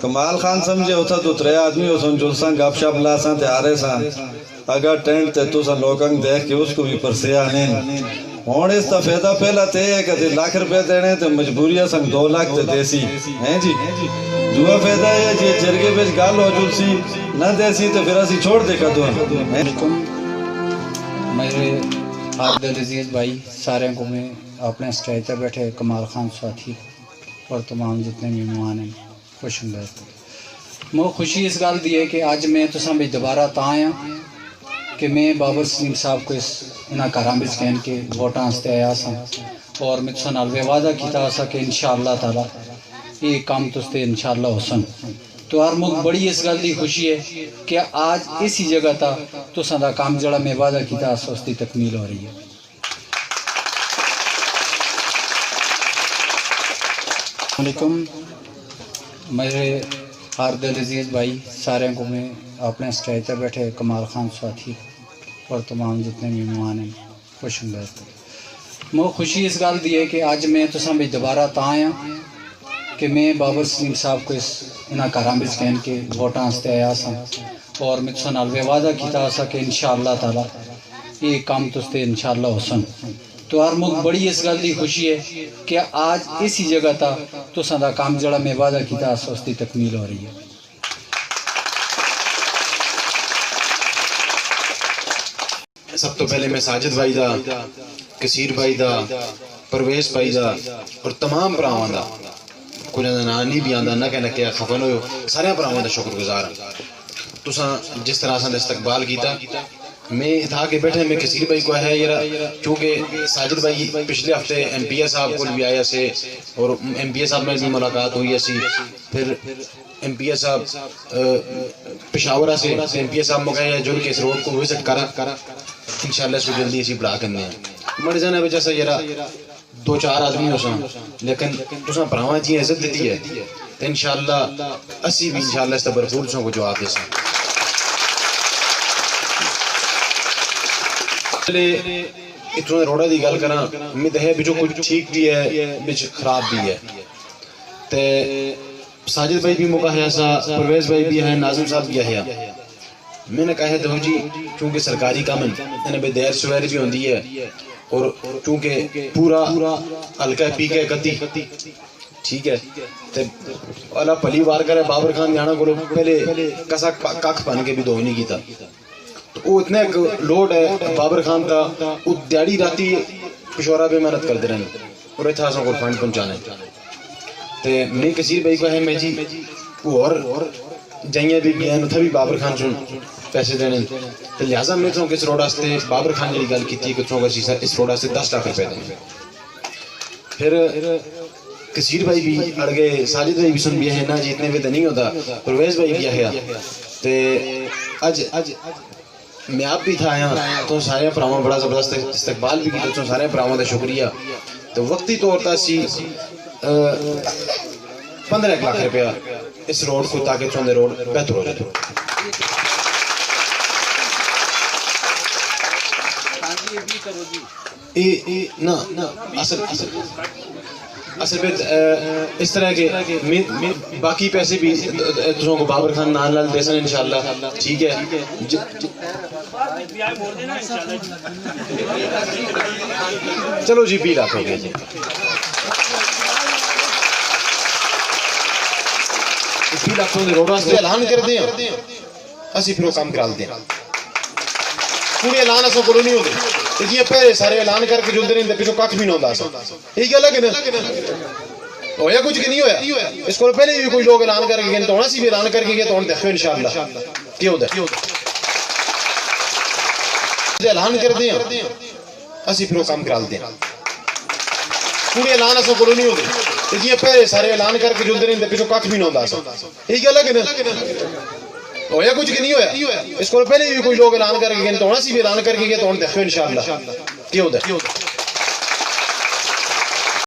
कमाल खान समझे उथा तो त्रे आदमी हो सन जुलसा गपशप लासा ते आ रहे सा अगर टेंट ते तुसा लोगन देख के उसको भी परसिया ने हुण इस दा फायदा पहला ते है कि लाख रुपए देने ते मजबूरियां सन 2 लाख ते देसी हैं जी। दूआ फायदा है जी जरगे विच गल हो जुलसी ना देसी ते फिर असि छोड़ दे कदों मेरे आदिल अजीज़ भाई सारे को मैं अपने स्टेज पर बैठे कमाल खान साथी और तमाम जितने भी मेहमान हैं खुश मैं खुशी इस गल दी है कि अज मैं तुसा भी दोबारा ता आया कि मैं बाबर सलीम साहब को इन्होंने घर कह के वोटा आया सा और मैं तुसा नाल वादा किया सा कि इंशाअल्लाह ताला ये काम तुसते इंशाअल्लाह हो सन तो यार मुझे बड़ी इस गल की खुशी है कि आज इसी जगह था तुसा दा काम जड़ा मैं वादा किया उसकी तकमील हो रही है। वालेकुम मेरे आदिल अजीज़ भाई सारे को मैं अपने स्टेज पर बैठे कमाल खान साथी और तमाम जितने भी मेहमान हैं खुश मैं खुशी इस गल दी है कि अज मैं तुसा भी दोबारा ता आया कि मैं बाबर सलीम साहब को इन्होंने घर कह के वोटा आया सा और मैं तुसा नाल वादा किया सा कि इंशाअल्लाह ताला ये काम तुसते इंशाअल्लाह हो सन तो यार मुझे बड़ी इस गल की खुशी है कि आज इसी जगह था तुसा दा काम जड़ा मैं वादा किया उसकी तकमील हो रही है। सब तो पहले मैं साजिद भाई दा कसीर भाई दा परवेश भाई दा और तमाम भरावां दा कुछ ना नहीं भी आंदा ना कहना क्या खफन हो सारे भरावां दा शुक्रगुजार हां तुसा जिस तरह से इस्तकबाल किया मैं था के बैठे मैं कसीर भाई को है यार क्योंकि साजिद भाई पिछले हफ्ते MPA साहब को भी आया से और MPA साहब में भी मुलाकात हुई ऐसी फिर MPA साहब पेशावर से MPA साहब में गए जो कि इस रोड को विजिट करा इंशाल्लाह इसको जल्दी इसी बढ़ा करने मर जाने वजह से यार 2-4 आदमी हो सन लेकिन तुसा भरावां जी इज्जत दी है तो इंशाल्लाह असी भी इंशाल्लाह इस भरपूर को जवाब दे सा इतने रोड़ा की गल करा मैं तो है बिचो कुछ ठीक भी है बिच खराब भी है ते साजिद भाई भी मौका है सा परवेज भाई भी है नाजिम साहब भी है मैंने कहा है तो जी क्योंकि सरकारी काम इन्हें भी देर सवेर भी होती है और क्योंकि पूरा हल्का पी के गति ठीक है ते अला भली वार करे बाबर खान जाना को पहले कसा कख बन के भी दो नहीं किया तो वो इतना एक लोड है बाबर खान का वो दिहाड़ी राती पिशौरा पे मेहनत करते रहे और इतना को फंड पहुँचाने तो मैं कसीर भाई को है मैं जी वो और जाइए भी गया उतना भी बाबर खान सुन पैसे देने तो लिहाजा मैं तो किस रोड वास्ते बाबर खान जी गल की इस रोड वास्ते 10 लाख रुपए देने फिर कसीर भाई भी अड़ गए साजिद भाई भी सुन भी है ना जी इतने पे तो नहीं होता परवेज भाई भी है तो अज मैं आप भी था यहाँ तो सारे भरावां बड़ा जबरदस्त इस्तकबाल भी किया तो सारे भरावां का शुक्रिया तो वक्ती तौर पर असी 15 लाख रुपया इस रोड को ताकि चौंदे रोड बेहतर हो जाए ना असल असल में इस तरह के बाकी पैसे भी तुझों को बाबर खान नाल नाल दे सन इंशाल्लाह ठीक है चलो जी 20 लाख हो गया जी 20 लाख के रोड वास्ते ऐलान कर दें असि फिर काम करा दें पूरे ऐलान असो को नहीं होते ये पहले सारे ऐलान करके जुलते नहीं पिछो कख भी ना होता यही गल है कि होया कुछ कि नहीं होया इसको पहले भी कोई लोग ऐलान करके गए तो होना सी भी ऐलान करके गए तो देखो इंशाल्लाह क्या होता है ऐलान कर दें असि फिर काम करा दें पूरे ऐलान असो को नहीं होते ये पहले सारे ऐलान करके जुलते नहीं पिछो कख भी ना होता यही गल है कि होया कुछ कि नहीं होया इसको पहले भी कोई लोग ऐलान करके गए तो होना सी भी ऐलान करके गए तो देखो इंशाल्लाह क्या होता है